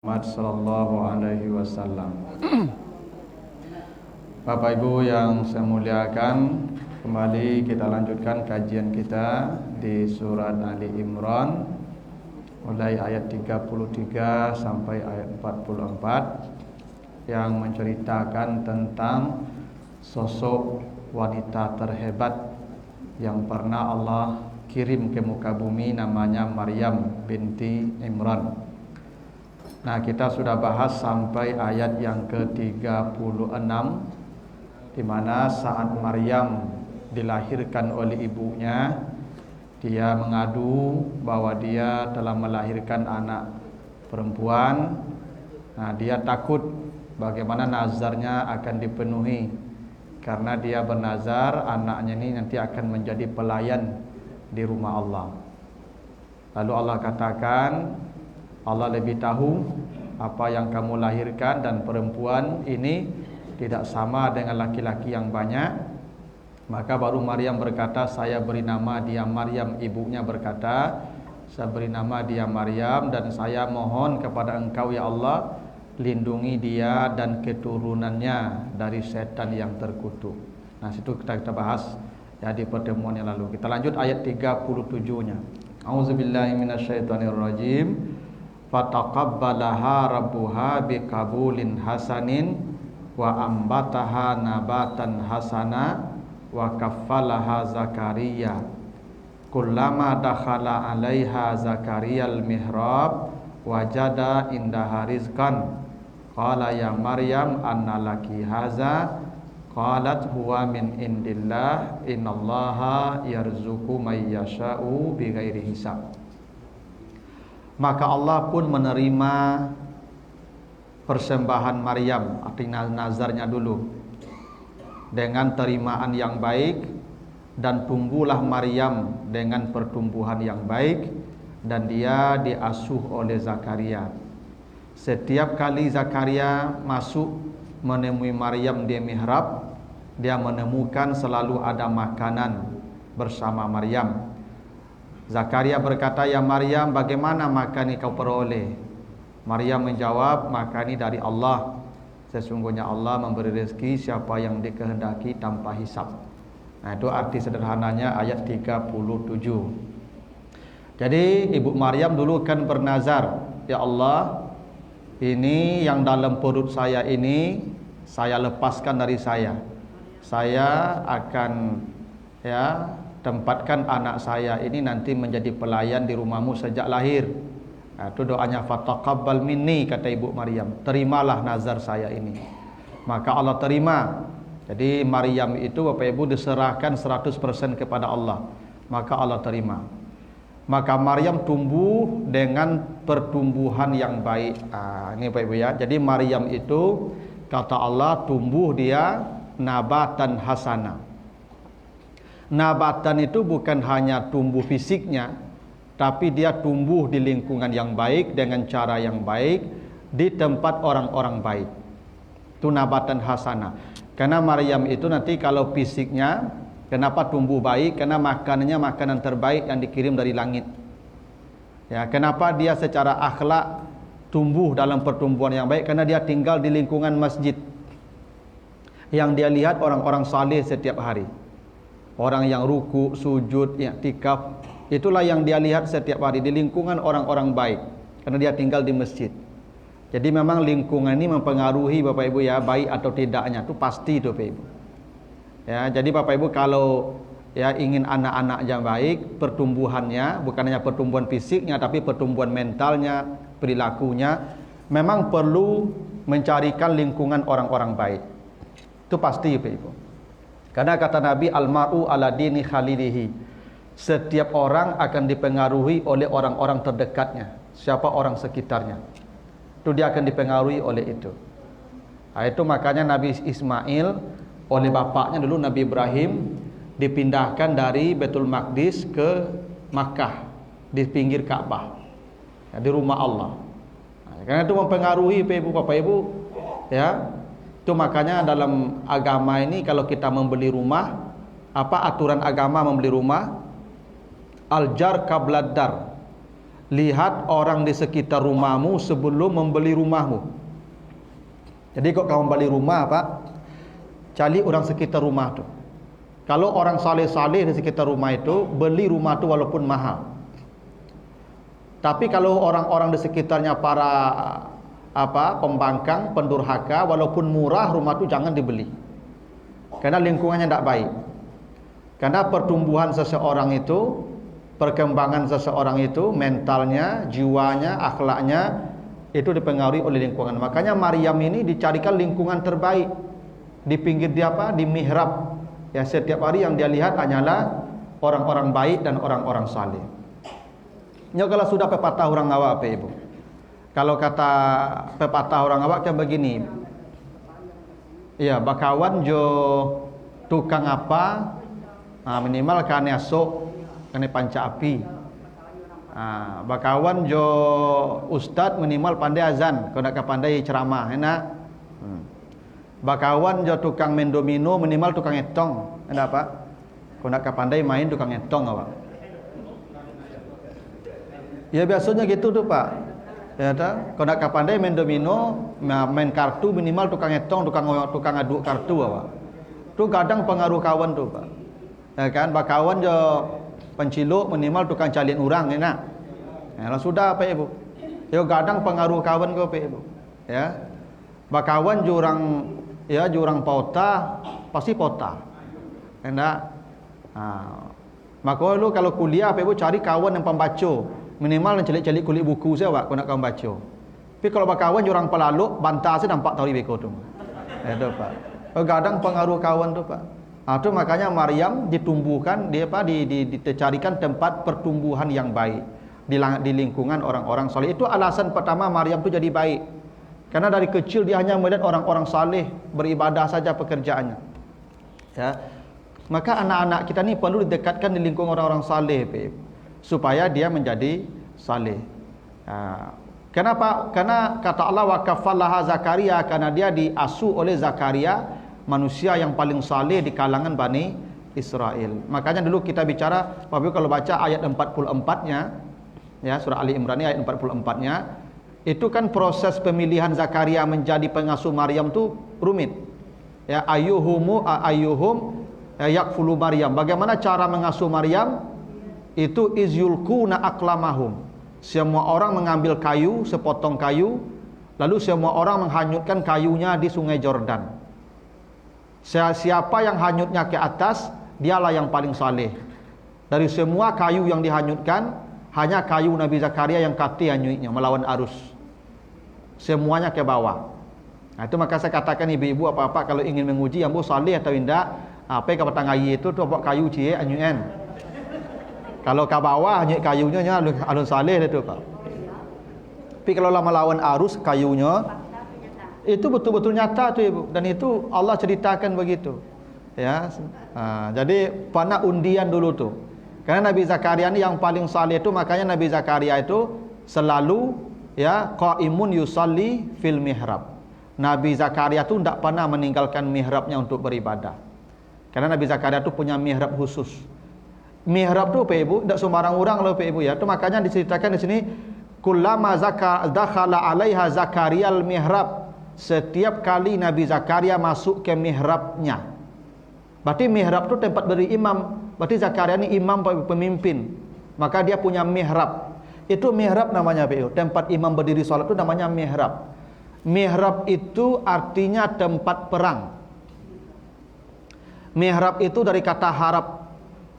Muhammad Sallallahu Alaihi Wasallam. Bapak Ibu yang saya muliakan, kembali kita lanjutkan kajian kita di surat Ali Imran, mulai ayat 33 sampai ayat 44, yang menceritakan tentang sosok wanita terhebat yang pernah Allah kirim ke muka bumi, namanya Maryam binti Imran. Nah, kita sudah bahas sampai ayat yang ke-36, di mana saat Maryam dilahirkan oleh ibunya, dia mengadu bahwa dia telah melahirkan anak perempuan. Nah, dia takut bagaimana nazarnya akan dipenuhi, karena dia bernazar anaknya ini nanti akan menjadi pelayan di rumah Allah. Lalu Allah katakan, Allah lebih tahu apa yang kamu lahirkan, dan perempuan ini tidak sama dengan laki-laki yang banyak. Maka baru Maryam berkata, saya beri nama dia Maryam. Ibunya berkata, saya beri nama dia Maryam, dan saya mohon kepada engkau ya Allah, lindungi dia dan keturunannya dari setan yang terkutuk. Nah, situ kita bahas ya di pertemuan yang lalu. Kita lanjut ayat 37-nya. Auzubillahi minasyaitonirrajim. Fataqabbalaha rabbuha biqabulin hasanin wa ambataha nabatan hasana wa kaffalaha Zakaria. Kullama dakhala 'alaiha Zakariyal mihrab wajada indaha rizqan. Qala ya Maryam anna laki haza? Qalat huwa min indillah innallaha yarzuqu may yasha'u bighairi hisab. Maka Allah pun menerima persembahan Maryam, artinya nazarnya dulu, dengan terimaan yang baik, dan tumbuhlah Maryam dengan pertumbuhan yang baik, dan dia diasuh oleh Zakaria. Setiap kali Zakaria masuk menemui Maryam di mihrab, dia menemukan selalu ada makanan bersama Maryam. Zakaria berkata, ya Maryam, bagaimana makan ini kau peroleh? Maryam menjawab, makan ini dari Allah. Sesungguhnya Allah memberi rezeki siapa yang dikehendaki tanpa hisab. Nah, itu arti sederhananya ayat 37. Jadi ibu Maryam dulu kan bernazar, ya Allah, ini yang dalam perut saya ini saya lepaskan dari saya. Saya akan tempatkan anak saya ini nanti menjadi pelayan di rumahmu sejak lahir. Nah, itu doanya fataqabbal minni, kata ibu Maryam, terimalah nazar saya ini. Maka Allah terima. Jadi Maryam itu Bapak Ibu diserahkan 100% kepada Allah, maka Allah terima. Maka Maryam tumbuh dengan pertumbuhan yang baik. Ini Bapak Ibu ya. Jadi Maryam itu kata Allah tumbuh dia nabatan hasanah. Nabatan itu bukan hanya tumbuh fisiknya, tapi dia tumbuh di lingkungan yang baik, dengan cara yang baik, di tempat orang-orang baik. Itu nabatan hasanah. Karena Maryam itu nanti kalau fisiknya, kenapa tumbuh baik? Karena makanannya makanan terbaik yang dikirim dari langit. Ya, kenapa dia secara akhlak tumbuh dalam pertumbuhan yang baik? Karena dia tinggal di lingkungan masjid, yang dia lihat orang-orang saleh setiap hari. Orang yang ruku, sujud, i'tikaf, itulah yang dia lihat setiap hari di lingkungan orang-orang baik, karena dia tinggal di masjid. Jadi memang lingkungan ini mempengaruhi Bapak Ibu ya, baik atau tidaknya, itu pasti itu Bapak Ibu. Ya, jadi Bapak Ibu kalau ya ingin anak-anak yang baik, pertumbuhannya bukan hanya pertumbuhan fisiknya, tapi pertumbuhan mentalnya, perilakunya, memang perlu mencarikan lingkungan orang-orang baik. Itu pasti Bapak Ibu. Karena kata Nabi, al-mar'u ala dini khalilihi, setiap orang akan dipengaruhi oleh orang-orang terdekatnya. Siapa orang sekitarnya, itu dia akan dipengaruhi oleh itu. Nah, itu makanya Nabi Ismail oleh bapaknya dulu, Nabi Ibrahim, dipindahkan dari Baitul Maqdis ke Makkah, di pinggir Ka'bah, ya, di rumah Allah. Nah, karena itu mempengaruhi Bapak Ibu ya. Itu makanya dalam agama ini kalau kita membeli rumah, apa aturan agama membeli rumah? Al-jar qablad dar. lihat orang di sekitar rumahmu sebelum membeli rumahmu. Jadi kok kamu beli rumah, Pak, cari orang sekitar rumah tu. Kalau orang saleh-saleh di sekitar rumah itu, beli rumah tu walaupun mahal. Tapi kalau orang-orang di sekitarnya para pembangkang, pendurhaka, walaupun murah, rumah tu jangan dibeli. Karena lingkungannya tidak baik. Karena pertumbuhan seseorang itu, perkembangan seseorang itu, mentalnya, jiwanya, akhlaknya, itu dipengaruhi oleh lingkungan. Makanya Maryam ini dicarikan lingkungan terbaik. Di pinggir dia di mihrab. Ya, setiap hari yang dia lihat hanyalah orang-orang baik dan orang-orang saleh. Nya kalau sudah pepatah orang awak Ibu. Kalau kata pepatah orang awak kan begini. Ya, bakawan jo tukang apa? Minimal kane asok, kane panca api. Bakawan jo ustad minimal pandai azan, kau nak pandai ceramah, enak. Bakawan jo tukang main domino minimal tukang etong, enak Pak? Kau nak pandai main tukang etong awak. Ya biasanya gitu tuh Pak. Ya tak? Kau nak pandai main domino, main kartu minimal tukang etong, tukang aduk kartu awak. Tu kadang pengaruh kawan tu Pak. Ya kan? Bakawan jo penciluk minimal tukang calin orang, enak. Ya sudah Pak Ibu. Yo kadang pengaruh kawan kau Pak Ibu. Ya. Bakawan jurang pauta pasti pauta. Enak. Maka lu kalau kuliah Pak Ibu cari kawan yang pembaca. Minimal yang celik-celik kulit buku saya Pak, kau nak kawan baca. Tapi kalau bakawan jurang pelaluk, bantah saya nampak tahu di beko tu. Ya tu Pak. Kadang pengaruh kawan tu Pak. Itu makanya Maryam ditumbuhkan, dia dicarikan tempat pertumbuhan yang baik di lingkungan orang-orang saleh. Itu alasan pertama Maryam tu jadi baik. Karena dari kecil dia hanya melihat orang-orang saleh beribadah saja pekerjaannya. Ya. Maka anak-anak kita ni perlu didekatkan di lingkungan orang-orang saleh, supaya dia menjadi saleh. Kenapa? Karena kata Allah wa kafallaha Zakaria, karena dia diasuh oleh Zakaria, manusia yang paling saleh di kalangan Bani Israel. Makanya dulu kita bicara, Bapak kalau baca ayat 44-nya, ya surah Ali Imran ayat 44-nya, itu kan proses pemilihan Zakaria menjadi pengasuh Maryam tu rumit. Ya ayyuhum yakfulu Maryam. Bagaimana cara mengasuh Maryam? Itu izyulkuna aklamahum. Semua orang mengambil kayu, sepotong kayu, lalu semua orang menghanyutkan kayunya di sungai Jordan. Siapa yang hanyutnya ke atas, dialah yang paling saleh. Dari semua kayu yang dihanyutkan, hanya kayu Nabi Zakaria yang kati hanyutnya melawan arus. Semuanya ke bawah. Itu maka saya katakan ibu-ibu apa-apa kalau ingin menguji ambo saleh atau tidak, apa yang petang air itu tu bawa kayu cie hanyutan. Kalau ke bawah hanyut kayunya alun saleh itu Pak. Tapi kalau melawan arus kayunya, itu betul-betul nyata tu Ibu, dan itu Allah ceritakan begitu. Ya. Jadi pana undian dulu tu. Karena Nabi Zakaria ni yang paling saleh itu, makanya Nabi Zakaria itu selalu qaimun yusalli fil mihrab. Nabi Zakaria tu tidak pernah meninggalkan mihrabnya untuk beribadah. Karena Nabi Zakaria tu punya mihrab khusus. Mihrab tu Pak Ibu, tidak sembarang orang loh Pak Ibu ya. Itu makanya diceritakan di sini kullama dakhala alaiha Zakariyal mihrab. Setiap kali Nabi Zakaria masuk ke mihrabnya. Berarti mihrab tu tempat beri imam. Berarti Zakaria ni imam pemimpin. Maka dia punya mihrab. Itu mihrab namanya Pak Ibu. Tempat imam berdiri salat tu namanya mihrab. Mihrab itu artinya tempat perang. Mihrab itu dari kata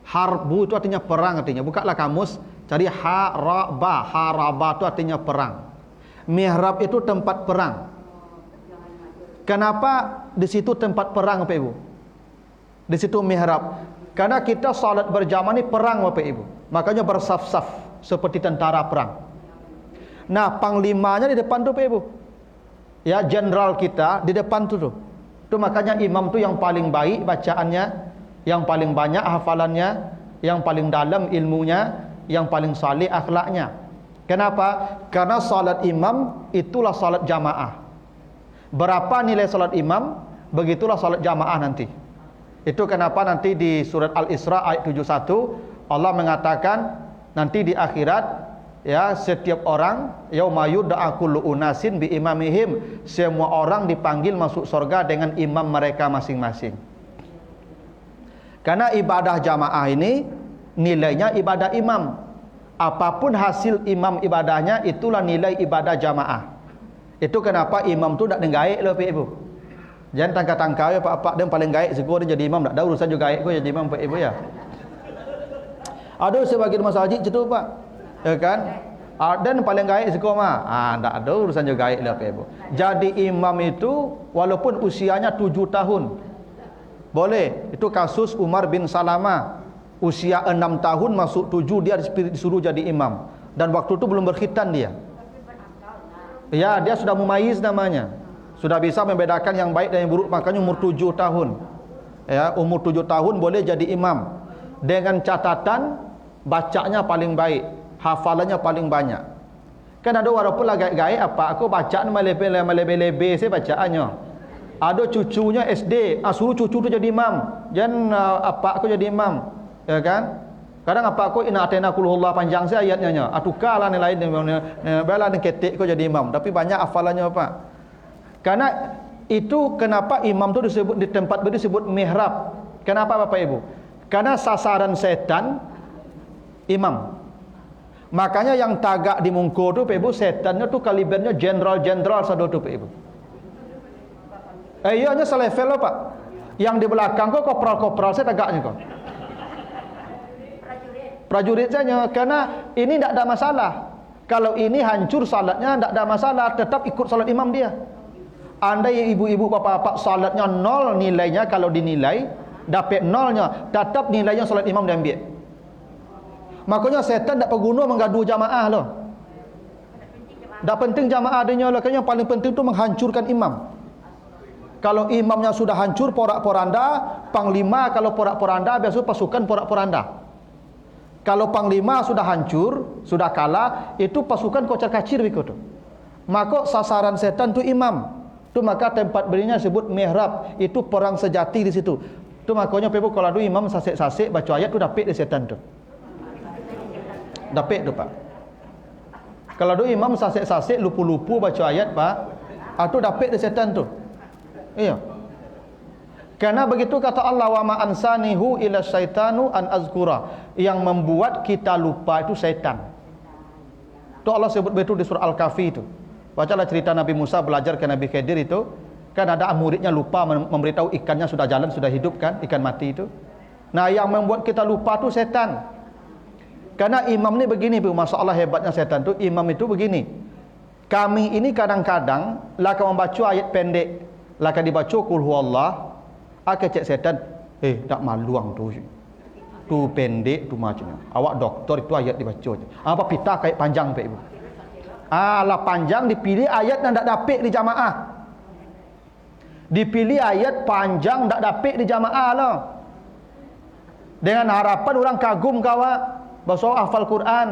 harbu itu artinya perang artinya. Bukalah kamus, cari haraba itu artinya perang. Mihrab itu tempat perang. Kenapa di situ tempat perang Bapak Ibu? Di situ mihrab. Karena kita salat berjamaah ni perang Bapak Ibu. Makanya bersaf-saf seperti tentara perang. Nah, panglimanya di depan tu Bapak Ibu. Ya, jenderal kita di depan tu. Itu makanya imam tu yang paling baik bacaannya, yang paling banyak hafalannya, yang paling dalam ilmunya, yang paling saleh akhlaknya. Kenapa? Karena salat imam itulah salat jamaah. Berapa nilai salat imam, begitulah salat jamaah nanti. Itu kenapa nanti di surat Al-Isra ayat 71 Allah mengatakan nanti di akhirat Ya, setiap orang yauma yud'a kullu unasin bi imamihim, semua orang dipanggil masuk surga dengan imam mereka masing-masing. Karena ibadah jamaah ini nilainya ibadah imam. Apapun hasil imam ibadahnya, itulah nilai ibadah jamaah. Itu kenapa imam tu tak dengaik lah Pak Ibu. Jangan tangka-tangka ya Pak dia paling gaik sekolah dia jadi imam, tak ada urusan juga gaik kau jadi imam Pak Ibu ya. Ada sebagian masjid itu Pak. Ya kan? Dan paling gaik sekolah mah. Tak ada urusan juga gaik lah Pak Ibu. Jadi imam itu walaupun usianya 7 tahun. Boleh. Itu kasus Umar bin Salamah. Usia 6 tahun masuk 7 dia disuruh jadi imam. Dan waktu itu belum berkhitan dia. Ya, dia sudah mumayyiz namanya. Sudah bisa membedakan yang baik dan yang buruk, makanya umur 7 tahun. Ya, umur 7 tahun boleh jadi imam. Dengan catatan bacanya paling baik, hafalannya paling banyak. Kan ada walaupun lagi gaib apa aku bacaan melebe-lebe saya bacaannya. Ada cucunya SD, suruh cucu tu jadi imam. Jangan apa aku jadi imam. Ya kan? Kadang apa aku ina atena kulullah panjang saya ayatnya nya. Atukalah ni lain bela ni ketik kau jadi imam, tapi banyak hafalannya Pak. Karena itu kenapa imam tu disebut di tempat disebut mihrab. Kenapa Bapak Ibu? Karena sasaran setan imam. Makanya yang tagak di mungko tu Pak Ibu, setannya tu kalibernya jenderal-jenderal sado tu Pak Ibu. Iyanya selevel Pak. Yang di belakang kau kopral-kopral saya tagaknya kau. Prajurit saja, karena ini tidak ada masalah. Kalau ini hancur salatnya tidak ada masalah, tetap ikut salat imam dia. Andai ibu-ibu bapak-bapak salatnya 0 nilainya, kalau dinilai dapat 0-nya, tetap nilainya salat imam diambil. Makanya setan tak perguna menggadu jamaah loh. Tak penting jamaah adanya lah, yang paling penting tu menghancurkan imam. Kalau imamnya sudah hancur porak-poranda, panglima kalau porak-poranda biasa pasukan porak-poranda. Kalau panglima sudah hancur, sudah kalah, itu pasukan kocar-kacir begitu. Maka sasaran setan tu imam. Tu maka tempat berdirinya disebut mihrab. Itu perang sejati di situ. Tu makanya Pak kalau ada imam sasik-sasik baca ayat tu dapat di setan tu. Dapat tu Pak. Kalau ada imam sasik-sasik lupu-lupu baca ayat Pak, tu dapat di setan tu. Iya. Karena begitu kata Allah, wa ma ansanihu ila syaitanu an azkura. Yang membuat kita lupa itu syaitan. Itu Allah sebut betul di surah Al-Kahfi itu. Bacalah cerita Nabi Musa belajar ke Nabi Khidir itu. Kan ada muridnya lupa memberitahu ikannya sudah jalan, sudah hidup kan, ikan mati itu. Nah, yang membuat kita lupa itu setan. Karena imam ni begini, masalah hebatnya setan tu, imam itu begini. Kami ini kadang-kadang laka membaca ayat pendek, laka dibaca qul huwallah. Cek setan, tak maluang tu. Tu pendek tu macamnya. Awak doktor itu ayat dibaca je. Apa pita kayak panjang Pak Ibu. Lah panjang dipilih ayat yang tak dapat di jamaah. Dipilih ayat panjang tak dapat di jamaah lah. Dengan harapan orang kagum kawa bahasa hafal Quran.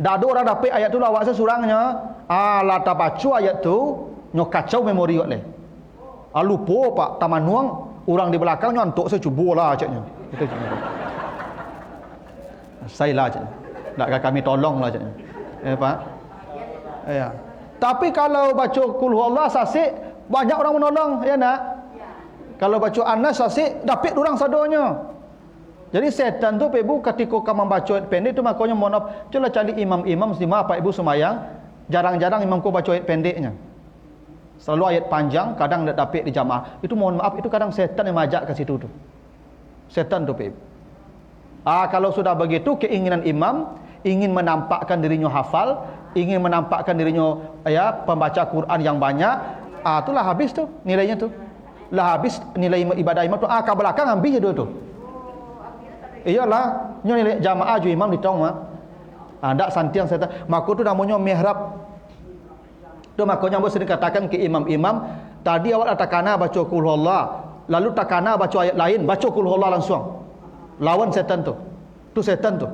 Tak ada orang dapat ayat tu awak sesurangnya. Lah tak baca ayat tu, nyok kacau memori awak leh. Lupa Pak Tamanuang, orang di belakangnya untuk saya cubalah caknya. Itu caknya. Saya lah caknya. Tak kami tolong lah caknya. Pak. Ya. Tapi kalau baca qul huwallah sasik, banyak orang menolong, ya nak? Kalau baca Anas sasik, dapat orang sadonya. Jadi setan tu Pak Ibu ketika kamu membaca ayat pendek tu makanya mohon maaf, coba cari imam-imam semua Pak Ibu semayang, jarang-jarang imam ku baca ayat pendeknya. Selalu ayat panjang, kadang tak dapat di jamaah. Itu mohon maaf, itu kadang setan yang majak ke situ tu. Setan tu Pak Ibu. Kalau sudah begitu keinginan imam ingin menampakkan dirinya hafal, ingin menampakkan dirinya pembaca Quran yang banyak, itulah habis tu nilainya tu. Lah habis nilai ibadah imam tu. Ke belakang ambil je tu. Iyalah, nilai jamaah ju imam ditong mah. Tak santiang setan. Maka tu namanya mihrab. Tu makanya boleh sering katakan ke imam-imam, tadi awak takana baca qul huwallah, lalu takana baca ayat lain, baca qul huwallah langsung. Lawan setan tu. Tu setan tu.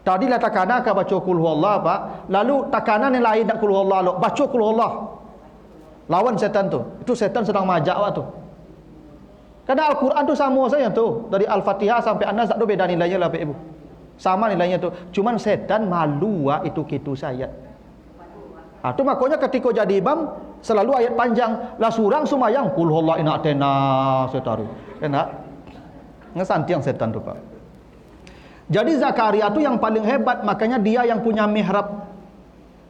Tadi lah takana ka baca qul huwallah Pak, lalu takana ni lain tak qul huwallah lo, baca qul huwallah. Lawan setan tu. Itu setan sedang majak awak tu. Karena Al-Quran tu sama saja tu. Dari Al-Fatihah sampai An-Nas tak ada beda nilainya lah Pak Ibu. Sama nilainya tu. Cuman setan malu itu gitu saya. Tu makanya ketika jadi imam selalu ayat panjang. Lah surang sumayang kul huwallahu ina atena setari. Enak. Ngesantiang setan tu Pak. Jadi Zakaria tu yang paling hebat, makanya dia yang punya mihrab.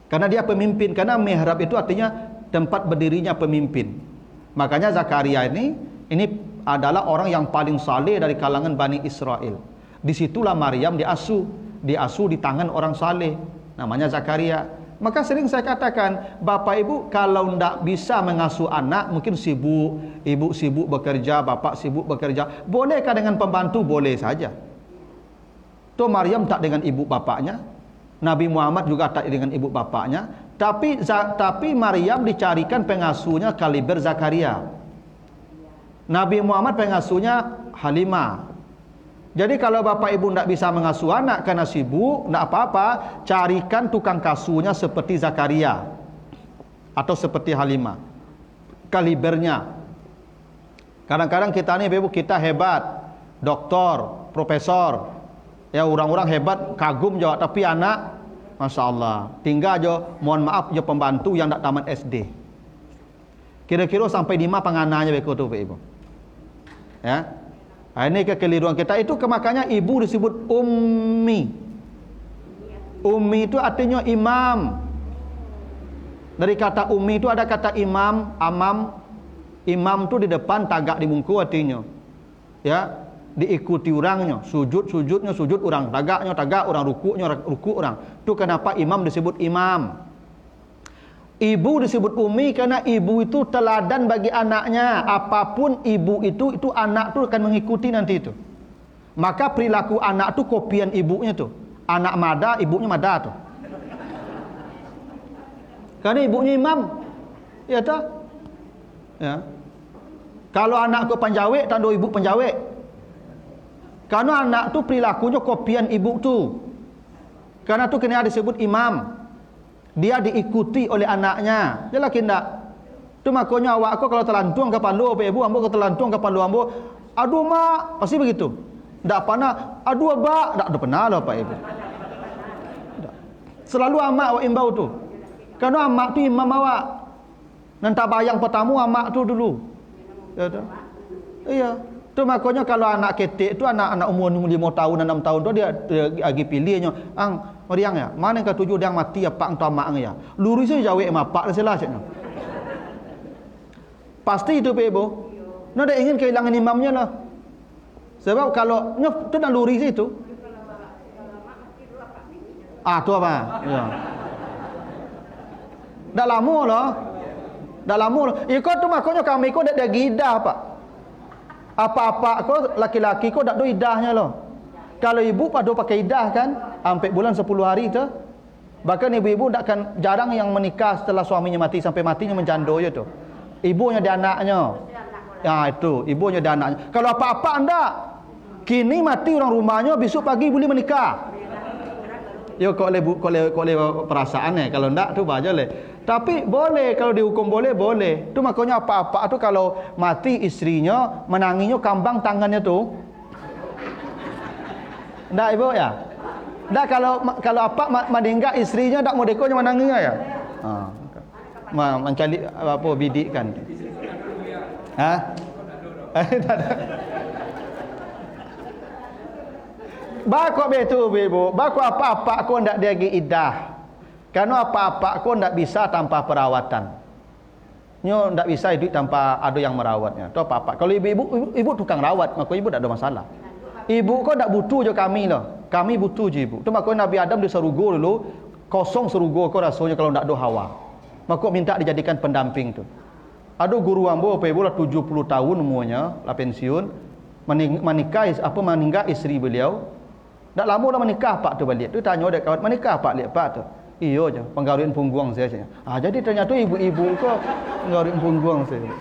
Karena dia pemimpin. Karena mihrab itu artinya tempat berdirinya pemimpin. Makanya Zakaria ini adalah orang yang paling saleh dari kalangan Bani Israel. Disitulah Maryam diasuh di tangan orang saleh, namanya Zakaria. Maka sering saya katakan, bapak ibu kalau tidak bisa mengasuh anak, mungkin sibuk, ibu sibuk bekerja, bapak sibuk bekerja, bolehkah dengan pembantu? Boleh saja. Tuh Maryam tak dengan ibu bapaknya, Nabi Muhammad juga tak dengan ibu bapaknya, tapi Maryam dicarikan pengasuhnya kaliber Zakaria. Nabi Muhammad pengasuhnya Halimah. Jadi kalau bapak ibu tidak bisa mengasuh anak karena sibuk, tidak apa-apa, carikan tukang kasuhnya seperti Zakaria atau seperti Halimah, kalibernya. Kadang-kadang kita nih ibu, kita hebat, doktor, profesor, ya orang-orang hebat, kagum jawab, tapi anak, masya Allah, tinggal aja, mohon maaf, aja pembantu yang tidak tamat SD. Kira-kira sampai 5 pengananya begitu ibu. Ya. Ini kekeliruan kita. Itu makanya ibu disebut ummi. Ummi itu artinya imam. Dari kata ummi itu ada kata imam, amam. Imam itu di depan, tagak di bungku artinya. Ya, diikuti orangnya. Sujudnya sujud orang, tagak orang, ruku orang. Itu kenapa imam disebut imam. Ibu disebut ummi karena ibu itu teladan bagi anaknya. Apapun ibu itu anak tu akan mengikuti nanti itu. Maka perilaku anak tu kopian ibunya tu. Anak mada, ibunya mada tu. Karena ibunya imam. Ya tak? Ya. Kalau anak ku penjawik, tak ada ibu penjawik. Karena anak tu perilakunya kopian ibu tu. Karena tu kena disebut imam. Dia diikuti oleh anaknya. Jelas tidak? Itu makanya awak aku kalau telantung ke palu ibu, ambo ke telantung ke palu ambo, aduh mak, pasti begitu. Tak pernah, aduh abak, tak pernah lah Pak Ibu. Selalu amak awak imbau tu. Karena amak tu imam awak. Nanti bayang pertama amak tu dulu. Ya tu. Iya. Tu makanya kalau anak ketik tu, anak umur 5 tahun 6 tahun tu dia lagi pilihnya, ang meriang ya, mana yang ketujuh dia mati apa entah mak ya. Lurus saja jawab mapak salah caknya. Pasti itu Ibu. Nah dia ingin kehilangan imamnya lah. Sebab kalau tu dah lurus itu. Tu apa? Ya. Dah lama lah. Ikut tu makanya kami ikut dak gidah Pak. Apa-apa kau laki-laki kau tak ada idahnya loh. Kalau ibu pada pakai idah kan, sampai bulan 10 hari tu. Bahkan ibu-ibu takkan jarang yang menikah setelah suaminya mati sampai matinya menjanda je tu. Ibunya dia anaknya. Ya itu, ibunya dia anaknya. Kalau apa-apa anda, kini mati orang rumahnya, besok pagi boleh menikah. Yo kok oleh perasaan kalau ndak tu baca le. Tapi boleh kalau dihukum boleh. Tu makanya apa-apa tu kalau mati istrinya menanginya kambang tangannya tu. Ndak Ibu ya? Ndak kalau apa meninggal istrinya ndak mau dekonya menanginya ya. Mencari apa bidik kan. Bakok betul Ibu. Bakok apa-apa kau ndak diagi idah. Karena apa-apa kau ndak bisa tanpa perawatan. Nyo ndak bisa hidup tanpa ada yang merawatnya. Tu apa-apa. Kalau ibu tukang rawat, maka ibu tak ada masalah. Ibu kau ndak butuh je kami lah. Kami butuh je ibu. Tu maka Nabi Adam di surga dulu, kosong surga kau rasanya kalau ndak ada Hawa. Maka minta dijadikan pendamping tu. Ada guru ambo apa ibu lah 70 tahun umurnya, lah pensiun, meninggal isteri beliau. Tak lama dah menikah pak tu balik. Tu tanya dia kawan, menikah pak lihat pak tu. Iyo je, penggawin punggung saya cakap. Jadi ternyata ibu-ibu kau penggawin punggung saya.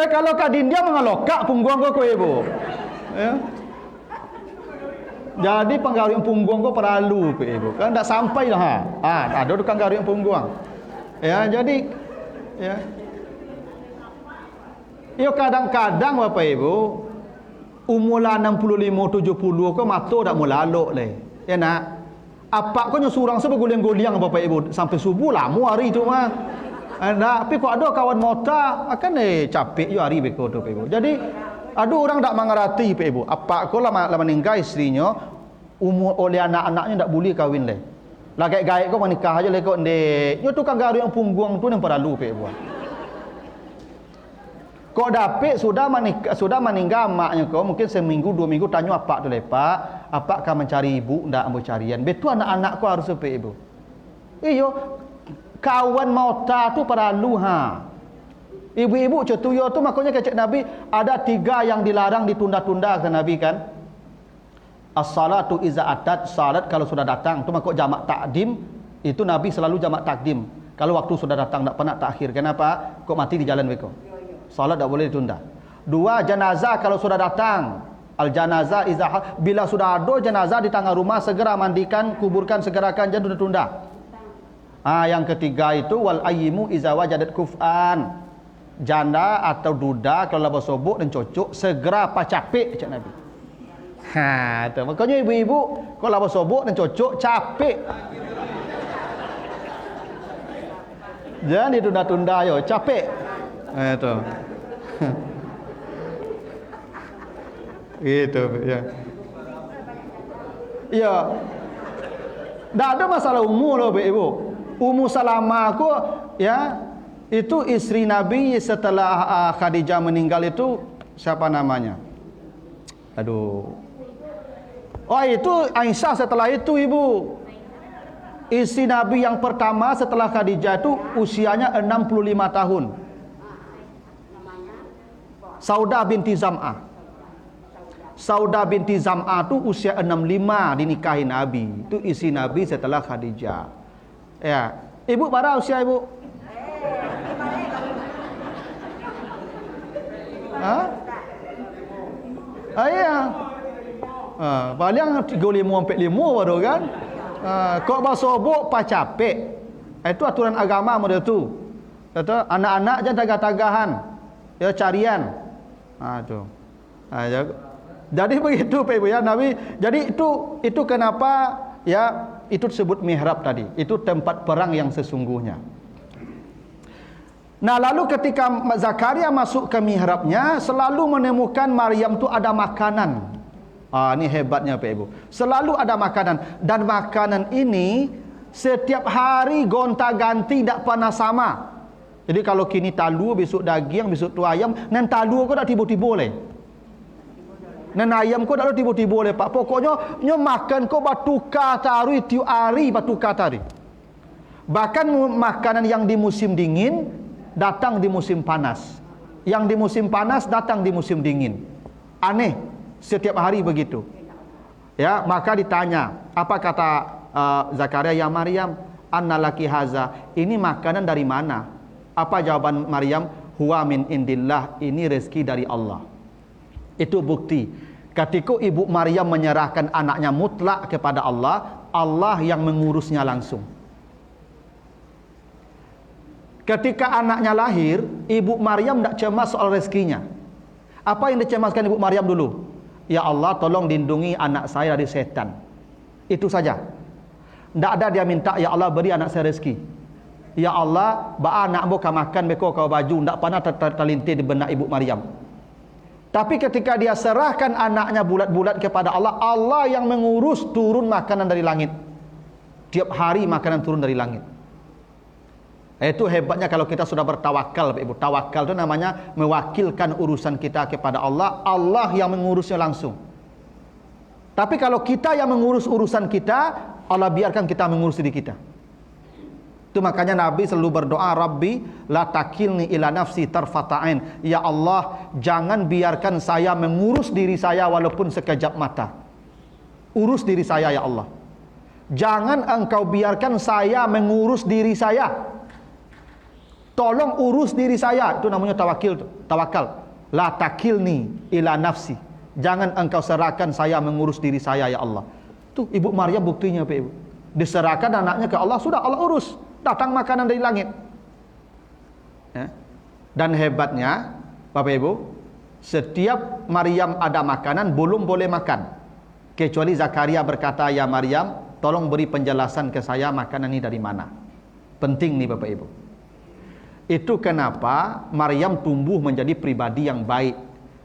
Kalau kadin dia mengelokak punggung kau ibu. Ya. Jadi penggawin punggung kau perlu ibu. Kan tak sampai dah. Ada tukang gawin punggung. Ya, jadi ya. Yo kadang-kadang Bapak Ibu, umur 65 70 ko mata dak mau lalok le. Ya nak. Apa ko surang sebab guling-guling Bapak Ibu sampai subuh lama hari tu mah. Tapi kok ada kawan mota akan capek yo hari beko tu Bapak Ibu. Jadi ada orang tak mengerti Bapak Ibu. Apa ko lama meninggal istrinya umur oleh anak-anaknya tak boleh kahwin le. Lagi gaik ko menikah aja le ko ndek. Yo tukang garu yang punggung tu yang perlu Bapak Ibu. Kok dapet sudah meninggal maknya kau mungkin seminggu 2 minggu tanya apa tu lepak apa akan mencari ibu ndak ambil carian betul anak-anak kau harus sampai ibu iyo kawan mauta tu perlu ibu-ibu cetuyo tu makanya kecek Nabi ada 3 yang dilarang ditunda-tunda kata Nabi kan as-salatu iza atat salat kalau sudah datang tu makok jamak takdim itu Nabi selalu jamak takdim kalau waktu sudah datang tak pernah takhir kenapa kok mati di jalan beko salat tak boleh ditunda. 2 jenazah kalau sudah datang. Al janazah izah bila sudah ada jenazah di tengah rumah segera mandikan, kuburkan, segerakan jangan tunda-tunda. Yang ketiga itu wal ayyimu iza wajadat kuf'an. Janda atau duda kalau laba sobok dan cocok segera pacapik cak Nabi. Tu makanya ibu-ibu kalau laba sobok dan cocok capek. Jangan ditunda-tunda yo, capek. Itu. Itu ya. Ya. Tak ada masalah umur loh Ibu. Ummu Salamah aku ya itu istri Nabi setelah Khadijah meninggal itu siapa namanya? Aduh. Oh itu Aisyah setelah itu Ibu. Istri Nabi yang pertama setelah Khadijah itu usianya 65 tahun. Saudah binti Zam'ah. Saudah binti Zam'ah tu usia 65 dinikahi Nabi. Itu istri Nabi setelah Khadijah. Ya. Ibu berapa usia ibu? Iya. Paling 35 sampai 5 baru kan. Kok basobok pacapek. Itu aturan agama model tu. Kata anak-anak jangan tagah-tagahan. Ya carian. Jadi begitu Pak Ibu ya Nabi. Jadi itu kenapa ya itu disebut mihrab tadi. Itu tempat perang yang sesungguhnya. Nah lalu ketika Zakaria masuk ke mihrabnya selalu menemukan Maryam tu ada makanan. Ini hebatnya Pak Ibu. Selalu ada makanan dan makanan ini setiap hari gonta-ganti tak pernah sama. Jadi kalau kini talu, besok daging, besok tu ayam, nan talu kau tak tiba-tiba boleh. Nan ayam kau tak tiba-tiba boleh Pak. Pokoknya nyo makan kau batukar tari tiap hari batukar tari. Bahkan makanan yang di musim dingin datang di musim panas. Yang di musim panas datang di musim dingin. Aneh, setiap hari begitu. Ya, maka ditanya, apa kata Zakaria, ya Maryam, annalaki haza, ini makanan dari mana? Apa jawaban Maryam? Huwa min indillah, ini rezeki dari Allah. Itu bukti. Ketika ibu Maryam menyerahkan anaknya mutlak kepada Allah, Allah yang mengurusnya langsung. Ketika anaknya lahir, ibu Maryam tidak cemas soal rezekinya. Apa yang dicemaskan ibu Maryam dulu? Ya Allah, tolong lindungi anak saya dari setan. Itu saja. Tidak ada dia minta, ya Allah beri anak saya rezeki. Ya Allah, ba anak buka makan beko kau baju, ndak pernah terlintir di benak ibu Maryam. Tapi ketika dia serahkan anaknya bulat-bulat kepada Allah, Allah yang mengurus turun makanan dari langit. Tiap hari makanan turun dari langit. Itu hebatnya kalau kita sudah bertawakal, Ibu. Tawakal itu namanya mewakilkan urusan kita kepada Allah, Allah yang mengurusnya langsung. Tapi kalau kita yang mengurus urusan kita, Allah biarkan kita mengurus diri kita. Itu makanya Nabi selalu berdoa, Rabbi la takilni ila nafsi tarfata'ain. Ya Allah, jangan biarkan saya mengurus diri saya walaupun sekejap mata. Urus diri saya ya Allah. Jangan engkau biarkan saya mengurus diri saya. Tolong urus diri saya. Itu namanya tawakal. La takilni ila nafsi. Jangan engkau serahkan saya mengurus diri saya ya Allah. Tuh Ibu Maryam buktinya Pak Ibu. Diserahkan anaknya ke Allah, sudah Allah urus. Datang makanan dari langit. Ya. Dan hebatnya Bapak Ibu, Setiap Maryam ada makanan, belum boleh makan. Kecuali Zakaria berkata, "Ya Maryam, tolong beri penjelasan ke saya makanan ini dari mana." Penting nih Bapak Ibu. Itu kenapa Maryam tumbuh menjadi pribadi yang baik.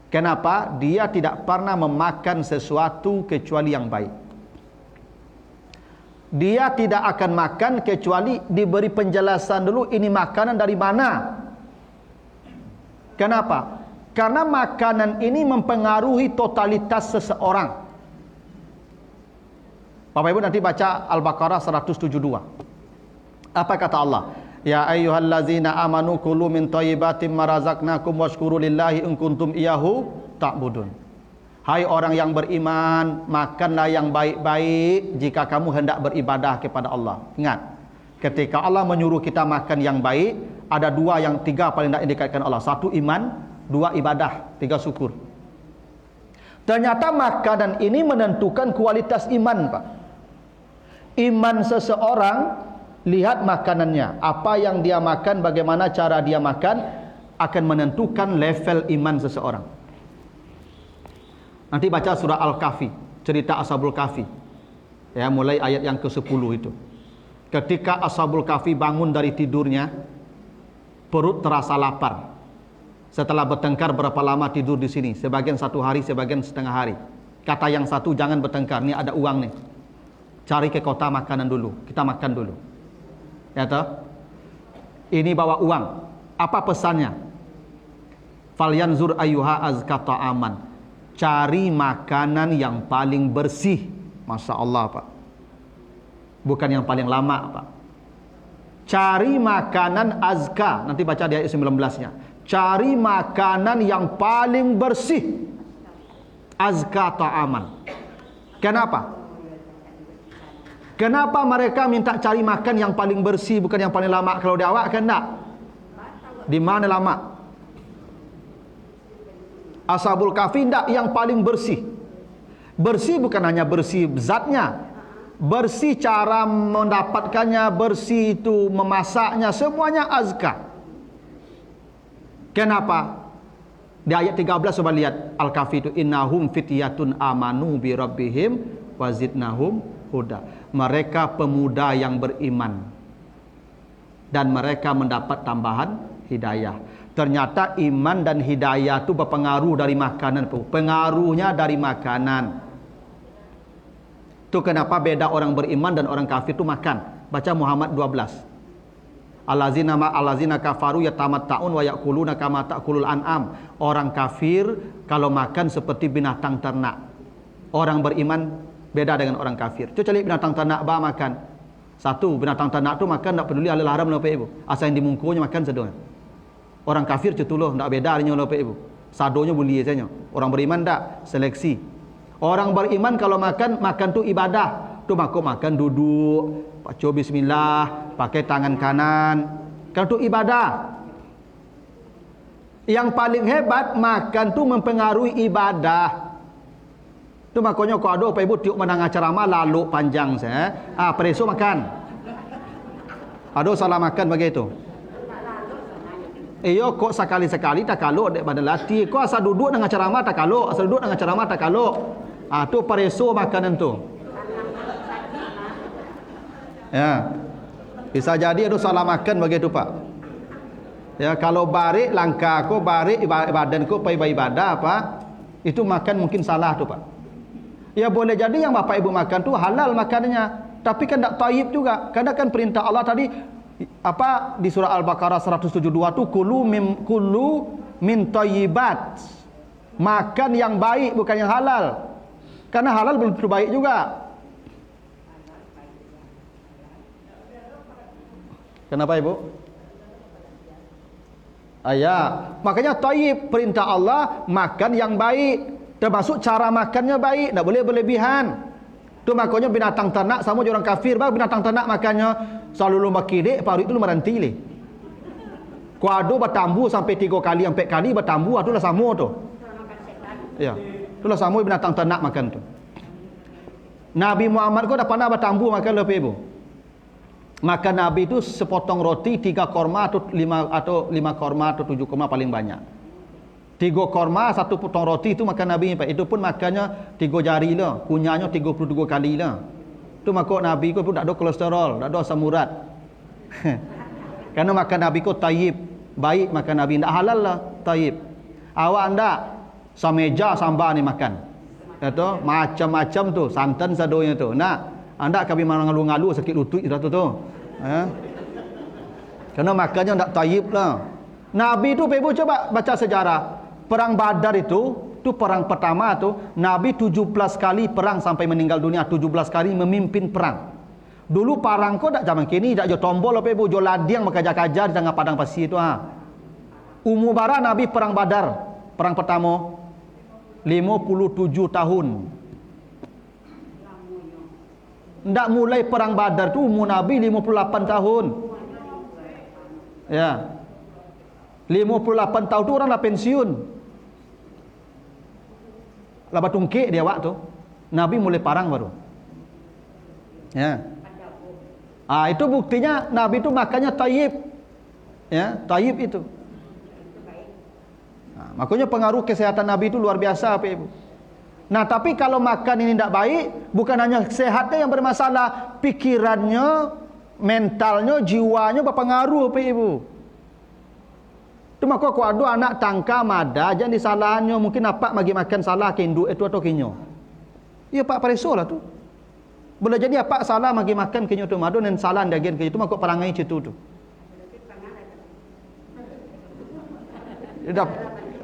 Kenapa? Dia tidak pernah memakan sesuatu kecuali yang baik. Dia tidak akan makan kecuali diberi penjelasan dulu ini makanan dari mana. Kenapa? Karena makanan ini mempengaruhi totalitas seseorang. Bapak Ibu nanti baca Al-Baqarah 172. Apa kata Allah? Ya ayyuhallazina amanu kulu min thayyibatin ma razaqnakum washkuru lillahi in kuntum iyyahu ta'budun. Hai orang yang beriman, makanlah yang baik-baik jika kamu hendak beribadah kepada Allah. Ingat, ketika Allah menyuruh kita makan yang baik, ada tiga paling tidak dikatakan Allah. Satu iman, dua ibadah, tiga syukur. Ternyata makanan ini menentukan kualitas iman, Pak. Iman seseorang, lihat makanannya. Apa yang dia makan, bagaimana cara dia makan, akan menentukan level iman seseorang. Nanti baca surah Al-Kahfi, cerita Ashabul Kahfi. Ya, mulai ayat yang ke-10 itu. Ketika Ashabul Kahfi bangun dari tidurnya, perut terasa lapar. Setelah bertengkar berapa lama tidur di sini? Sebagian 1 hari, sebagian setengah hari. Kata yang satu, jangan bertengkar, ini ada uang nih. Cari ke kota makanan dulu, kita makan dulu. Ya toh? Ini bawa uang. Apa pesannya? Falyanzur ayyuha azka ta'aman. Cari makanan yang paling bersih. Masya Allah, Pak. Bukan yang paling lama, Pak. Cari makanan azka. Nanti baca di ayat 19-nya. Cari makanan yang paling bersih. Azka ta'aman. Kenapa? Kenapa mereka minta cari makan yang paling bersih, bukan yang paling lama? Kalau di awak kan tak? Di mana lama? Ashabul Kahfi tidak, yang paling bersih. Bersih bukan hanya bersih zatnya, bersih cara mendapatkannya, bersih itu memasaknya, semuanya azka. Kenapa? Di ayat 13 coba lihat Al-Kahfi itu, innahum fityatun amanu bi rabbihim wazidnahum huda. Mereka pemuda yang beriman dan mereka mendapat tambahan hidayah. Ternyata iman dan hidayah itu berpengaruh dari makanan. Pengaruhnya dari makanan. Itu kenapa beda orang beriman dan orang kafir itu makan. Baca Muhammad 12. Allazina kafaru yatamatta'un wa ya'kuluna kama ta'kulul an'am. Orang kafir kalau makan seperti binatang ternak. Orang beriman beda dengan orang kafir. Coba cari binatang ternak makan. Satu, binatang ternak tu makan tak peduli halal haram apa ibu. Asal yang dimungkunya makan sedang. Orang kafir cetuloh tak beda dengan apa ibu. Sadonya boleh saja. Orang beriman tak seleksi. Orang beriman kalau makan tu ibadah. Tu makan duduk, baca bismillah, pakai tangan kanan. Kan tu ibadah. Yang paling hebat makan tu mempengaruhi ibadah. Tu makanya kau ada apa ibu tiup menang ceramah lalu panjang saya. Preso makan. Ada salah makan begitu. Iyo kok sekali-sekali tak kalau dek badan latih. Kok asal duduk dengan ceramah tak kalau, asal duduk dengan ceramah tak kalau. Tu preso makanan tu. Ya. Bisa jadi ada salah makan begitu, Pak. Ya, kalau barik langkah ko, barik badan ko pai ibadah apa? Itu makan mungkin salah tu, Pak. Ya boleh jadi yang Bapak Ibu makan tu halal makanannya, tapi kan tak thayyib juga. Kadang kan perintah Allah tadi apa di surah Al-Baqarah 172 tu kulu min thayyibat. Makan yang baik bukan yang halal. Karena halal belum tentu baik juga. Kenapa Ibu? Makanya thayyib perintah Allah makan yang baik. Termasuk cara makannya baik, tak boleh berlebihan. Tu makanya binatang ternak sama orang kafir, binatang ternak makannya selalu lomba kidek, paru itu meranti le. Kuado bertambu sampai 3 kali, 4 kali bertambu, itulah sama tu. Ya, itulah sama binatang ternak makan tu. Nabi Muhammad kau dah pernah bertambu makan lepas ibu. Makan Nabi itu sepotong roti 3 korma atau 5 korma atau 7 korma paling banyak. 3 korma, 1 potong roti itu makan Nabi, Pak. Itu pun makannya 3 jari lah, kunyahnya 32 kali lah. Itu makok Nabi ko pun tak ada kolesterol, tak ada asam urat. Karena makan Nabi ko tayyib, baik makan Nabi, tak halal lah, tayyib. Awak anda sameja samba ni makan. Kata macam-macam tu, santan sadonya tu. Nak anda kami ngalu-ngalu sakit lutut dah tu. Karena makannya tak tayyib lah. Nabi tu ibu coba baca sejarah. Perang Badar itu perang pertama tu, Nabi 17 kali perang sampai meninggal dunia, 17 kali memimpin perang. Dulu parang ko tak zaman kini, tak jo tombol apa ibu, jo ladiang makajar-kajar di tengah padang pasir tu Umur bara Nabi perang Badar, perang pertama 57 tahun. Ndak mulai perang Badar tu umur Nabi 58 tahun. Ya. 58 tahun tu orang dah pensiun. Laba tungkik dia waktu Nabi mulai parang baru. Ya. Itu buktinya Nabi itu makannya tayyib. Ya, tayyib itu. Makanya pengaruh kesehatan Nabi itu luar biasa, Pak Ibu. Nah, tapi kalau makan ini tidak baik, bukan hanya sehatnya yang bermasalah, pikirannya, mentalnya, jiwanya berpengaruh, Pak Ibu. Itu maka kalau ada anak tangka mada jangan disalahannya, mungkin apa bagi makan salah ke induk itu atau kinyo. Ya Pak pareso lah tu. Boleh jadi apa salah bagi makan kinyo tu madu dan salah dagian kinyo tu maka perangai situ tu.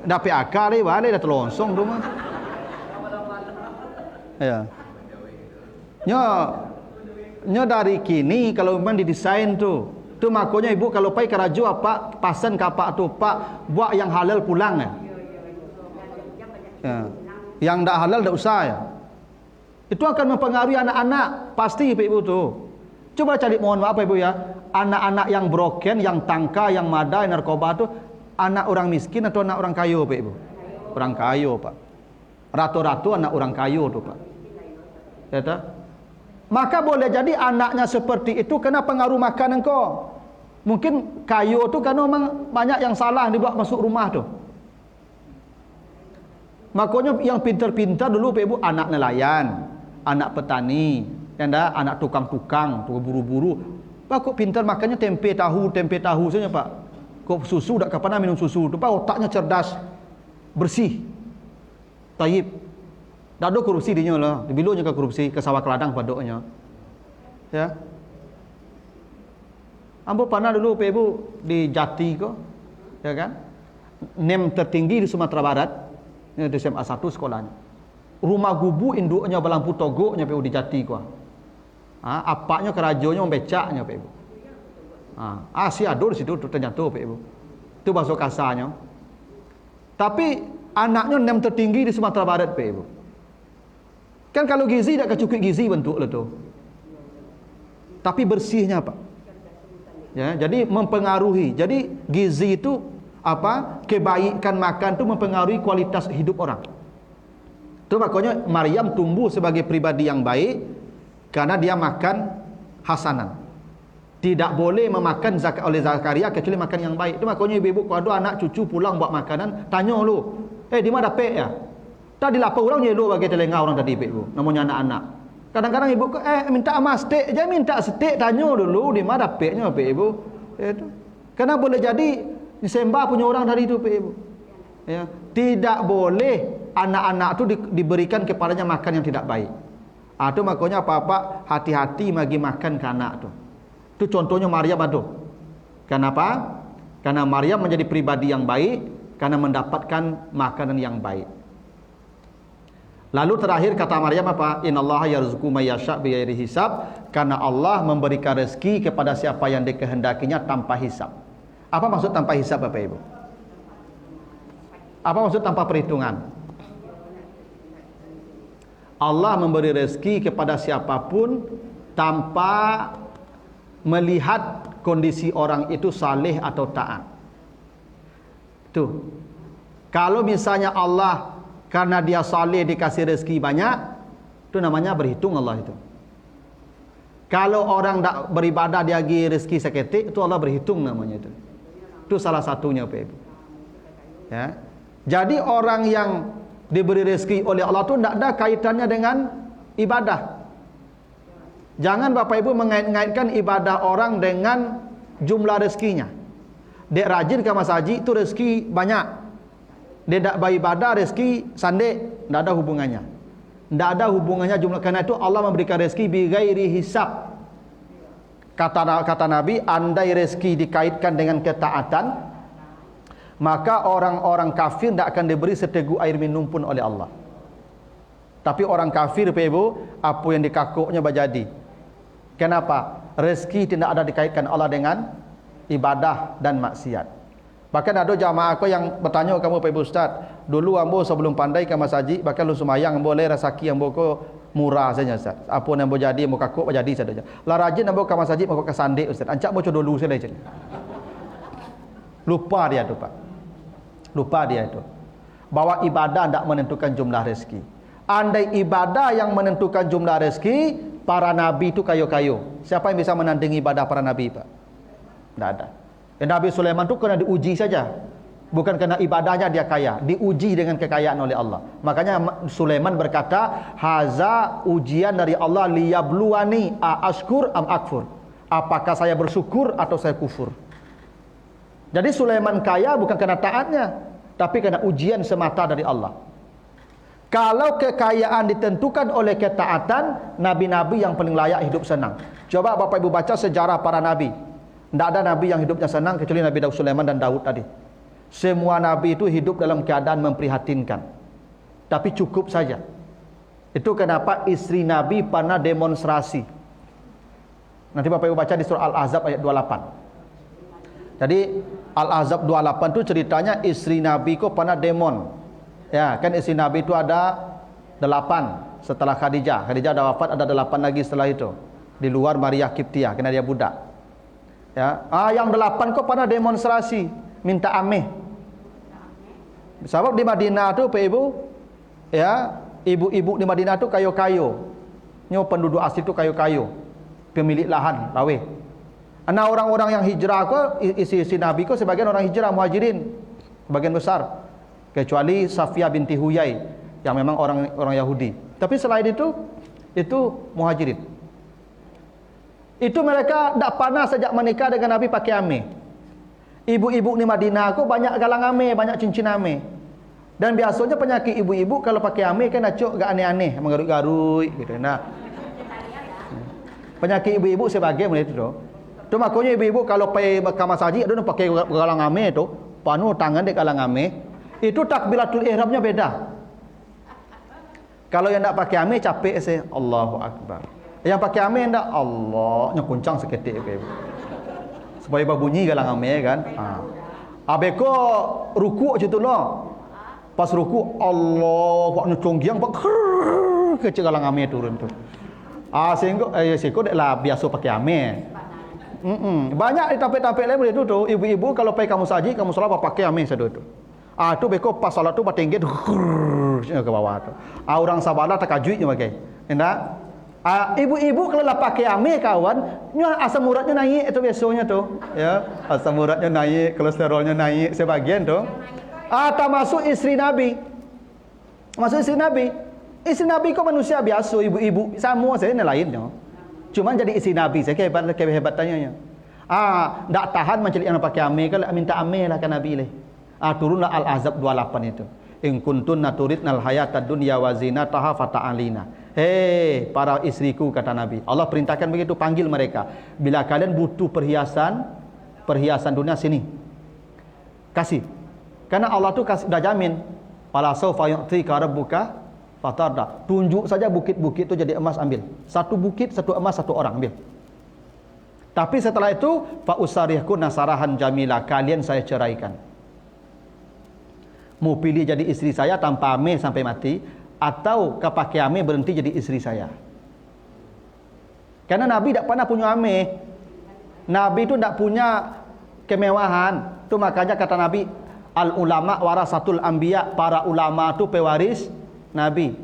Dah PAK ni balik dah terlonsong tu mah. Ya. Nya dari kini kalau memang didesain tu makanya ibu kalau pai keraju apa pasan kapak tu pak buat yang halal pulang ya. Yang tak halal tak usah ya. Itu akan mempengaruhi anak-anak pasti Pak Ibu tu. Coba cari mohon maaf Ibu ya, anak-anak yang broken, yang tangka, yang mada, yang narkoba tu anak orang miskin atau anak orang kaya Pak Ibu? Orang kaya Pak. Ratu-ratu anak orang kaya tu Pak. Ya tak? Maka boleh jadi anaknya seperti itu kena pengaruh makan engkau. Mungkin kayu tu karena memang banyak yang salah dibawa masuk rumah tu. Makanya yang pintar-pintar dulu Pak Ibu anak nelayan, anak petani, anak tukang-tukang, tukang buru-buru. Pak kok pintar makannya tempe tahu saja Pak. Kok susu dak kapan minum susu tu Pak, otaknya cerdas, bersih. Tayyib. Tak ada korupsi dia lah. Dibilunya ke korupsi, ke sawah keladang padoknya. Ya. Ambo pernah dulu Pak Ibu di Jati kok. Ya kan? Nem tertinggi di Sumatera Barat. Ini di SMA 1 sekolahnya. Rumah gubu induknya belampu togoknya Pak Ibu di Jati kok. Apaknya kerajonya membecaknya Pak Ibu. Si adur situ ternyata Pak Ibu. Itu bahasa kasarnya. Tapi anaknya nem tertinggi di Sumatera Barat Pak Ibu. Kan kalau gizi tak kecukup gizi bentuk lah tu. Tapi bersihnya Pak. Ya, jadi mempengaruhi. Jadi gizi itu apa? Kebaikan makan tu mempengaruhi kualitas hidup orang. Tu makanya Maryam tumbuh sebagai pribadi yang baik karena dia makan hasanan. Tidak boleh memakan zakat oleh Zakaria kecuali makan yang baik. Tu makanya ibu-ibu kalau ada anak cucu pulang buat makanan, tanya lu, di mana dapat ya? Tadi lapar orang je lu bagi telenga orang tadi Ibu. Namanya anak-anak. Kadang-kadang ibu minta amas steak, jangan minta steak, tanya dulu di mana dapatnya Pak Ibu. Itu. Karena boleh jadi disembah punya orang tadi itu Pak Ibu. Ya, tidak boleh anak-anak tu diberikan kepadanya makan yang tidak baik. Itu makanya apa-apa hati-hati bagi makan ke anak tu. Itu contohnya Maryam itu. Kenapa? Karena Maryam menjadi pribadi yang baik karena mendapatkan makanan yang baik. Lalu terakhir kata Maryam apa? Innallaha yarzuqu may yasha' bighairi hisab, karena Allah memberikan rezeki kepada siapa yang dikehendakinya tanpa hisab. Apa maksud tanpa hisab Bapak Ibu? Apa maksud tanpa perhitungan? Allah memberi rezeki kepada siapapun tanpa melihat kondisi orang itu saleh atau taat. Tuh. Kalau misalnya Allah karena dia saleh dikasih rezeki banyak, itu namanya berhitung Allah itu. Kalau orang tak beribadah dia bagi rezeki seketik, itu Allah berhitung namanya itu. Itu salah satunya Pak Ibu. Ya. Jadi orang yang diberi rezeki oleh Allah tu tidak ada kaitannya dengan ibadah. Jangan Bapak Ibu mengait-ngaitkan ibadah orang dengan jumlah rezekinya. Dek rajin ke masjid itu rezeki banyak. Dia tak beribadah rezeki sandek, tidak ada hubungannya. Tidak ada hubungannya jumlah. Karena itu Allah memberikan rezeki bi ghairi hisab. Kata Nabi, andai rezeki dikaitkan dengan ketaatan, maka orang-orang kafir tidak akan diberi seteguk air minum pun oleh Allah. Tapi orang kafir, Bapak Ibu, apa yang dikakuknya berjadi. Kenapa? Rezeki tidak ada dikaitkan Allah dengan ibadah dan maksiat. Bahkan ada jamaah aku yang bertanya kamu Pak Ibu Ustaz, dulu ambo sebelum pandai ke masjid, bahkan lu semayang boleh rasaki ambo ko murah saja Ustaz. Apa yang ambo jadi ambo kakuk jadi saja. Lah rajin ambo ke masjid ambo ke sandik Ustaz. Ancak ambo dulu saja. Lupa dia tu Pak. Lupa dia itu. Bahwa ibadah tidak menentukan jumlah rezeki. Andai ibadah yang menentukan jumlah rezeki, para nabi itu kayo-kayo. Siapa yang bisa menandingi ibadah para nabi Pak? Tidak ada. Dan Nabi Sulaiman itu kena diuji saja. Bukan karena ibadahnya dia kaya, diuji dengan kekayaan oleh Allah. Makanya Sulaiman berkata, haza ujian dari Allah liyabluwani ashkur am akfur. Apakah saya bersyukur atau saya kufur? Jadi Sulaiman kaya bukan karena taatnya, tapi karena ujian semata dari Allah. Kalau kekayaan ditentukan oleh ketaatan, nabi-nabi yang paling layak hidup senang. Coba Bapak Ibu baca sejarah para nabi. Tidak ada nabi yang hidupnya senang kecuali Nabi Daud Sulaiman dan Daud tadi. Semua nabi itu hidup dalam keadaan memprihatinkan. Tapi cukup saja. Itu kenapa istri nabi pernah demonstrasi. Nanti Bapak Ibu baca di surah Al-Ahzab ayat 28. Jadi Al-Ahzab 28 itu ceritanya istri nabi kok pernah demon. Ya, kan istri nabi itu ada 8 setelah Khadijah. Khadijah ada wafat, ada 8 lagi setelah itu. Di luar Maria Kiptiah karena dia budak. Ya, yang 8 kok pernah demonstrasi minta ameh. Sebab di Madinah tu Pak Ibu, ya, ibu-ibu di Madinah tu kayo-kayo. Nyo penduduk asli tu kayo-kayo. Pemilik lahan, lawe. Ana orang-orang yang hijrah kok isi Nabi kok sebagian orang hijrah muhajirin. Sebagian besar. Kecuali Safiyah binti Huyai yang memang orang Yahudi. Tapi selain itu muhajirin. Itu mereka tak pernah sejak menikah dengan Nabi pakai ameh. Ibu-ibu di Madinah aku banyak galang ameh, banyak cincin ameh. Dan biasanya penyakit ibu-ibu kalau pakai ameh kan acuk gak aneh-aneh, menggaruk-garuk gitu. Nah, penyakit ibu-ibu sebagai mulai itu. Tu makanya ibu-ibu kalau pergi ke masjid ada pakai galang ameh tu, panu tangan dek galang ameh, itu takbiratul ihramnya beda. Kalau yang tak pakai ameh capek saya, Allahu Akbar. Yang pakai ameh ndak Allahnya kuncang seketik ke supaya berbunyi galang ameh kan. Abeko rukuk situ no. Pas rukuk Allah conggiang pak kecil galang ameh turun tu. Sehingga siko deklah biasa pakai ameh. Banyak di tampil-tampil lain boleh tu ibu-ibu kalau pergi kamu saji kamu salat pakai ameh satu tu. Tu beko pas salat tu batinggi ke bawah tu. Orang sabala terkajut je pakai. Hendak ibu-ibu kalau lah pakai ameh kawan, asam uratnya naik itu biasanya tu, ya asam uratnya naik, kolesterolnya naik sebagian tu. Termasuk istri Nabi, masuk istri Nabi kok manusia biasa, ibu-ibu semua saya lainnya, cuma jadi istri Nabi saya kehebatannya. Tak tahan macam yang pakai ameh, kalau minta ameh lah kan Nabi leh. Turunlah Al-Ahzab 28 itu. In kuntunna turidnal hayatad dunya wa zinataha fata'alina. Hei para istriku kata Nabi, Allah perintahkan begitu, panggil mereka. Bila kalian butuh perhiasan dunia sini. Kasih. Karena Allah tu dah jamin. Wala sawfa yu'tika rabbuka fatarda. Tunjuk saja bukit-bukit tu jadi emas ambil. Satu bukit, satu emas, satu orang ambil. Tapi setelah itu fa usarihku nasarahan jamila, kalian saya ceraikan. Mau pilih jadi istri saya tanpa ameh sampai mati, atau kepakai ameh berhenti jadi istri saya. Karena Nabi tak pernah punya ameh. Nabi itu tak punya kemewahan. Itu makanya kata Nabi, al ulama warasatul anbiya, para ulama itu pewaris Nabi.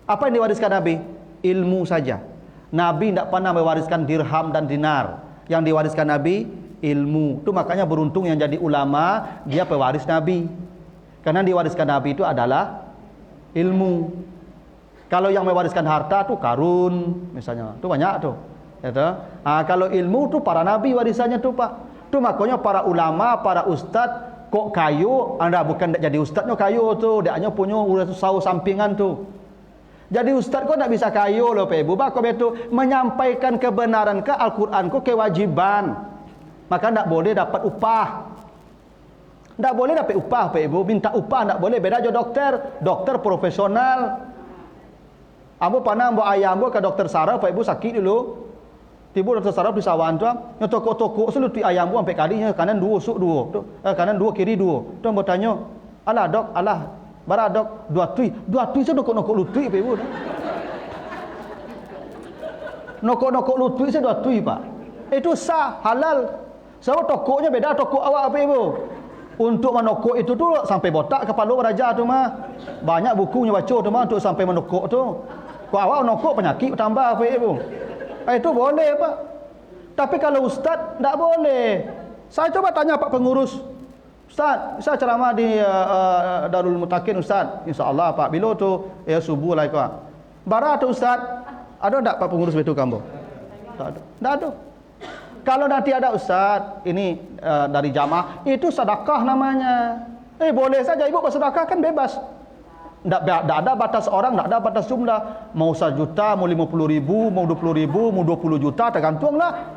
Apa yang diwariskan Nabi? Ilmu saja. Nabi tak pernah mewariskan dirham dan dinar. Yang diwariskan Nabi ilmu. Itu makanya beruntung yang jadi ulama, dia pewaris Nabi. Karena diwariskan Nabi itu adalah ilmu. Kalau yang mewariskan harta tu karun misalnya, tu banyak tu. Ya tu. Kalau ilmu tu para nabi warisannya tu Pak. Tu makanya para ulama, para ustaz kok kayu, anda bukan tak jadi ustaznya kayu tu, dia hanya punya usaha sampingan tu. Jadi ustaz kok tak bisa kayu loh Pak Ibu. Kau betul menyampaikan kebenaran ke Al-Quran kok kewajiban. Maka tak boleh dapat upah. Tak boleh dapat upah Pak Ibu, minta upah tak boleh. Beda je dokter profesional. Ambo pernah ambo ayah ambo ke dokter saraf, Pak Ibu sakit dulu. Tiba dokter saraf di sawan tu, nyotokok-tokok seluti ayam ambo sampai kalinya kanan dua, suk dua. Kanan dua, kiri dua. Tu ambo tanya, "Alah dok, alah, bara dok, dua tui saya nokok-nokok lutui Pak Ibu." Nokok-nokok lutui saya dua tui, Pak. Itu sah, halal. Sebab tokoknya beda tokok awak Pak Ibu. Untuk menokok itu tu sampai botak kepala raja tu mah. Banyak bukunya baca tu mah untuk sampai menokok tu. Kau awak menokok penyakit tambah Pak Ibu. Itu boleh Pak. Tapi kalau ustaz tak boleh. Saya coba tanya Pak pengurus. Ustaz, saya ceramah di Darul Mutakin Ustaz. Insya-Allah Pak. Bila tu ya subuh lah Pak. Bara tu Ustaz. Ada tak Pak pengurus betul kamu? Tak ada. Tak ada. Kalau nanti ada ustaz ini dari jamaah, itu sedekah namanya. Boleh saja ibu bersedekah kan bebas. Tak ada batas orang, tak ada batas jumlah. Mau 1 juta, mau 50.000, mau 20.000, mau 20 juta tergantunglah.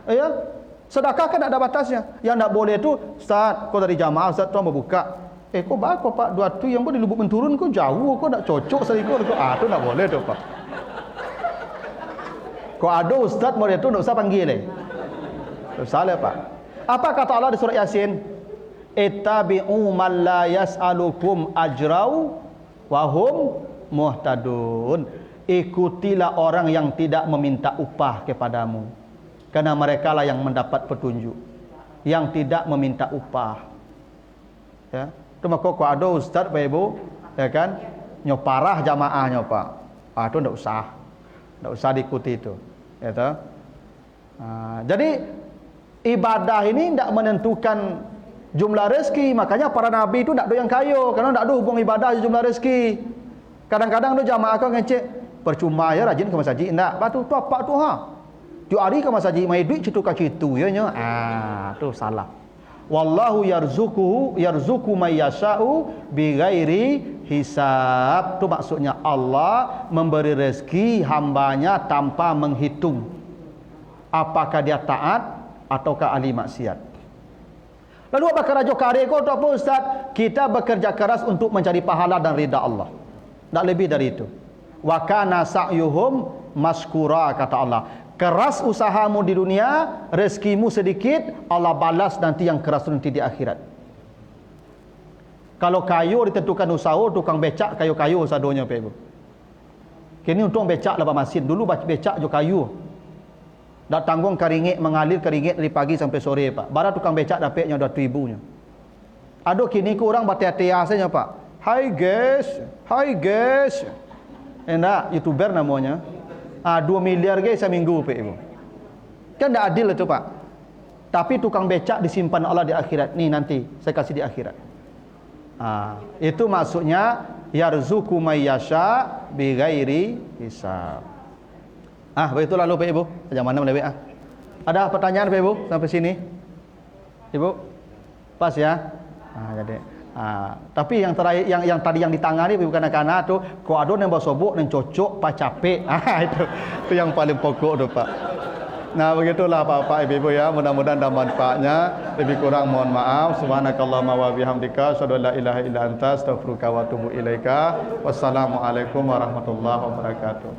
Ya. Sedekah kan tak ada batasnya. Yang tak boleh tu, ustaz, kau dari jamaah ustaz tu mau buka. Kau bako Pak, dua tu yang di Lubuk Menturun kau jauh, kau tak cocok serikau. Tu tak boleh tu Pak. Kau ada ustaz mau dia tu tak usah panggil salah Pak. Apa kata Allah di surah Yasin? Ittabi'u man la yas'alukum ajrau wa hum muhtadun. Ikutilah orang yang tidak meminta upah kepadamu, karena mereka lah yang mendapat petunjuk, yang tidak meminta upah. Ya, tu maka kau ada ustaz Pak Ibu, ya kan? Nyoparah jamaahnya Pak. Tu enggak usah diikuti itu. Ya toh. Jadi ibadah ini tidak menentukan jumlah rezeki. Makanya para nabi itu tidak ada yang kaya, karena tidak ada hubung ibadah jumlah rezeki. Kadang-kadang tu jamaah kau ngecek, percuma ya rajin ke masjid. Tak, batu tu apa tu ha? Tiap hari ke masjid mai duit citu ka citu ya nya. Tu salah. Wallahu yarzuqu may yasha'u bighairi hisab. Tu maksudnya Allah memberi rezeki hambanya tanpa menghitung apakah dia taat ataukah ahli maksiat. Lalu apa kerajo kare kau tu apa ustaz? Kita bekerja keras untuk mencari pahala dan ridha Allah. Tak lebih dari itu. Wa kana sa'yuhum maskura, kata Allah. Keras usahamu di dunia, rezekimu sedikit, Allah balas nanti yang keras nanti di akhirat. Kalau kayu ditentukan usaha, tukang becak kayu-kayu sadonya Pak Ibu. Kini untuk becak lepas masin, dulu becak jo kayu. Dak tanggung keringet mengalir keringet dari pagi sampai sore Pak. Bara tukang becak dapatnya dah ribunya. Aduh kini ku orang batia-tia saja Pak. Hai guys. Enak YouTuber namanya. 2 miliar guys seminggu Pak Ibu. Kan tak adil itu Pak. Tapi tukang becak disimpan Allah di akhirat. Nih nanti saya kasih di akhirat. Itu maksudnya yarzuqu may yasha bighairi hisab. Begitu lalu Pak Ibu. Sejak mana melewat Ada pertanyaan Pak Ibu sampai sini? Ibu? Pas ya? Jadi tapi yang terakhir yang tadi yang ditangani Ibu kanak-kanak tu ko ado nang basobok nang cocok pa capek. Itu yang paling pokok tu Pak. Nah, begitulah Bapak Ibu ya. Mudah-mudahan ada manfaatnya. Lebih kurang mohon maaf. Subhanakallahumma wa bihamdika asyhadu an la ilaha illa anta astaghfiruka wa atubu ilaika. Wassalamualaikum warahmatullahi wabarakatuh.